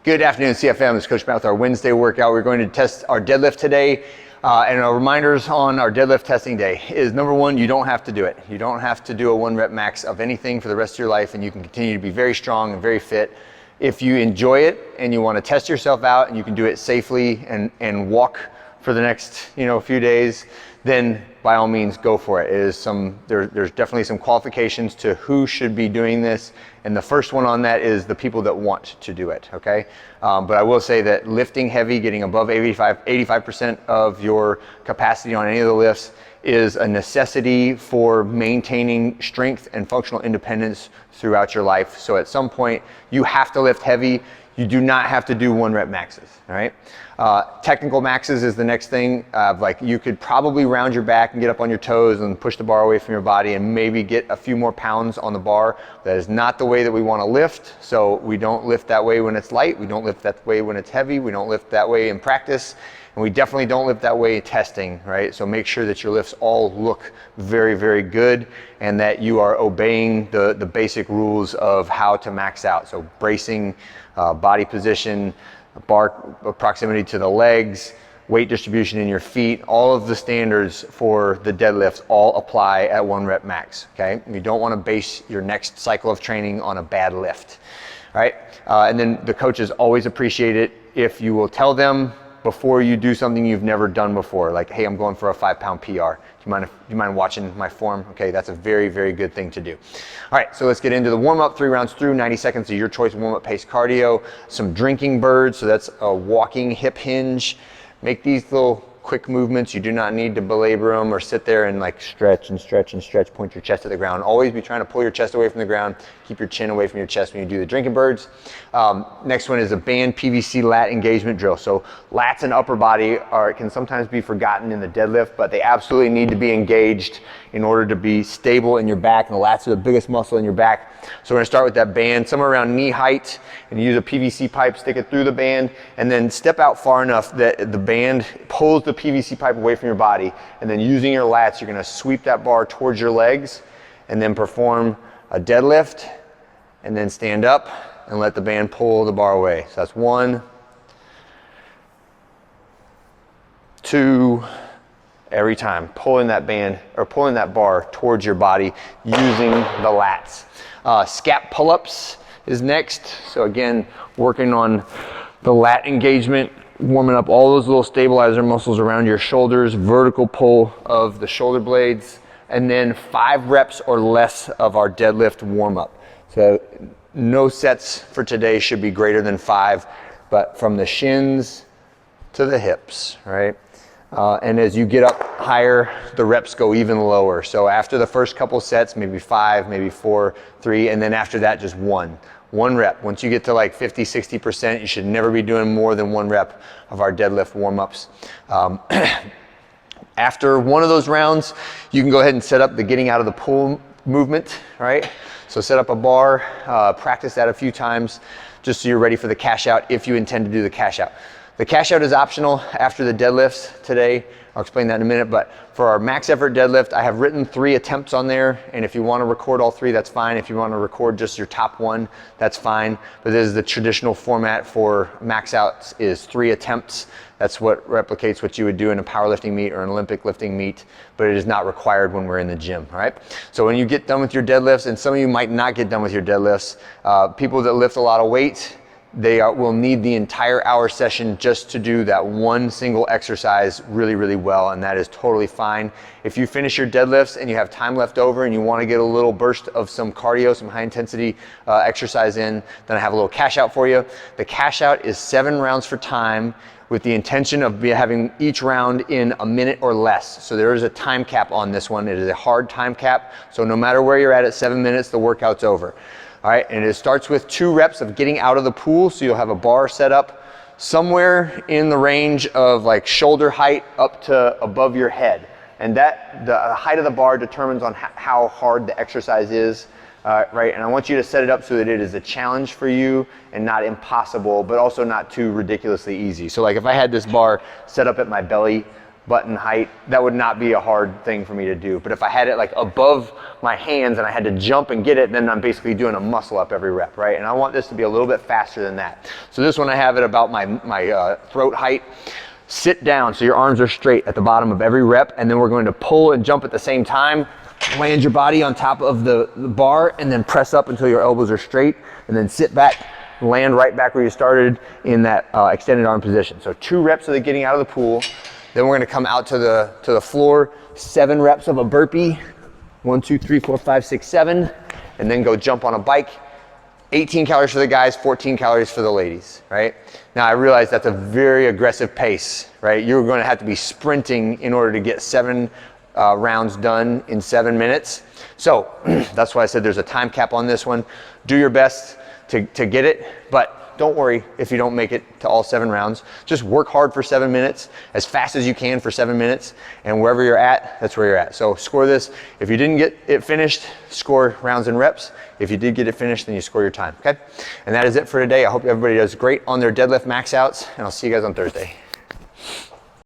Good afternoon, CFM. This is Coach Matt with our Wednesday workout. We're going to test our deadlift today. And our reminders on our deadlift testing day is number one, you don't have to do it. You don't have to do a 1 rep max of anything for the rest of your life, and you can continue to be very strong and very fit. If you enjoy it and you want to test yourself out and you can do it safely and walk for the next few days, then by all means go for it. There's definitely some qualifications to who should be doing this, and the first one on that is the people that want to do it, okay? But I will say that lifting heavy, getting above 85% of your capacity on any of the lifts is a necessity for maintaining strength and functional independence throughout your life. So at some point, you have to lift heavy. You do not have to do 1 rep maxes, all right? Technical maxes is the next thing. Like you could probably round your back and get up on your toes and push the bar away from your body and maybe get a few more pounds on the bar. That is not the way that we want to lift. So we don't lift that way when it's light. We don't lift that way when it's heavy. We don't lift that way in practice. And we definitely don't lift that way in testing, right? So make sure that your lifts all look very, very good and that you are obeying the basic rules of how to max out. So bracing, body position, bar proximity to the legs, weight distribution in your feet, all of the standards for the deadlifts all apply at 1 rep max, okay? You don't want to base your next cycle of training on a bad lift, right? And then the coaches always appreciate it if you will tell them before you do something you've never done before, like, hey, I'm going for a 5-pound PR. Do you mind watching my form? Okay, that's a very, very good thing to do. All right, so let's get into the warm-up, 3 rounds through, 90 seconds of your choice warm-up pace cardio, some drinking birds, so that's a walking hip hinge. Make these little quick movements. You do not need to belabor them or sit there and like stretch and stretch and stretch, point your chest to the ground. Always be trying to pull your chest away from the ground, keep your chin away from your chest when you do the drinking birds. Next one is a band PVC lat engagement drill. So lats and upper body can sometimes be forgotten in the deadlift, but they absolutely need to be engaged in order to be stable in your back, and the lats are the biggest muscle in your back. So we're gonna start with that band, somewhere around knee height, and use a PVC pipe, stick it through the band, and then step out far enough that the band pulls the PVC pipe away from your body, and then using your lats, you're gonna sweep that bar towards your legs, and then perform a deadlift, and then stand up, and let the band pull the bar away. So that's 1, 2, every time, pulling that band or pulling that bar towards your body using the lats. Scap pull-ups is next. So again, working on the lat engagement, warming up all those little stabilizer muscles around your shoulders, vertical pull of the shoulder blades, and then 5 reps or less of our deadlift warm-up. So no sets for today should be greater than 5, but from the shins to the hips, right? And as you get up higher, the reps go even lower. So after the first couple sets, maybe 5, maybe 4, 3, and then after that, just 1 rep. Once you get to like 50, 60%, you should never be doing more than 1 rep of our deadlift warm-ups. After one of those rounds, you can go ahead and set up the getting out of the pull movement, right? So set up a bar, practice that a few times, just so you're ready for the cash out if you intend to do the cash out. The cash out is optional after the deadlifts today. I'll explain that in a minute, but for our max effort deadlift, I have written 3 attempts on there, and if you want to record all 3, that's fine. If you want to record just your top 1, that's fine. But this is the traditional format for max outs is 3 attempts. That's what replicates what you would do in a powerlifting meet or an Olympic lifting meet, but it is not required when we're in the gym, all right? So when you get done with your deadlifts, and some of you might not get done with your deadlifts, people that lift a lot of weight, they will need the entire hour session just to do that one single exercise really, really well, and that is totally fine. If you finish your deadlifts and you have time left over and you want to get a little burst of some cardio, some high intensity exercise in, then I have a little cash out for you. The cash out is 7 rounds for time with the intention of having each round in a minute or less. So there is a time cap on this one. It is a hard time cap, so no matter where you're at 7 minutes, the workout's over. All right, and it starts with 2 reps of getting out of the pool. So you'll have a bar set up somewhere in the range of like shoulder height up to above your head. And that, the height of the bar determines on how hard the exercise is, right? And I want you to set it up so that it is a challenge for you and not impossible, but also not too ridiculously easy. So like if I had this bar set up at my belly, button height, that would not be a hard thing for me to do. But if I had it like above my hands and I had to jump and get it, then I'm basically doing a muscle up every rep, right? And I want this to be a little bit faster than that. So this one I have it about my throat height. Sit down so your arms are straight at the bottom of every rep, and then we're going to pull and jump at the same time. Land your body on top of the bar and then press up until your elbows are straight, and then sit back, land right back where you started in that extended arm position. So 2 reps of the getting out of the pool. Then we're gonna come out to the floor, 7 reps of a burpee, 1, 2, 3, 4, 5, 6, 7, and then go jump on a bike. 18 calories for the guys, 14 calories for the ladies, right? Now I realize that's a very aggressive pace, right? You're gonna have to be sprinting in order to get 7 rounds done in 7 minutes. So that's why I said there's a time cap on this one. Do your best to get it, but don't worry if you don't make it to all 7 rounds. Just work hard for 7 minutes, as fast as you can for 7 minutes, and wherever you're at, that's where you're at. So score this. If you didn't get it finished, score rounds and reps. If you did get it finished, then you score your time, okay? And that is it for today. I hope everybody does great on their deadlift max outs, and I'll see you guys on Thursday.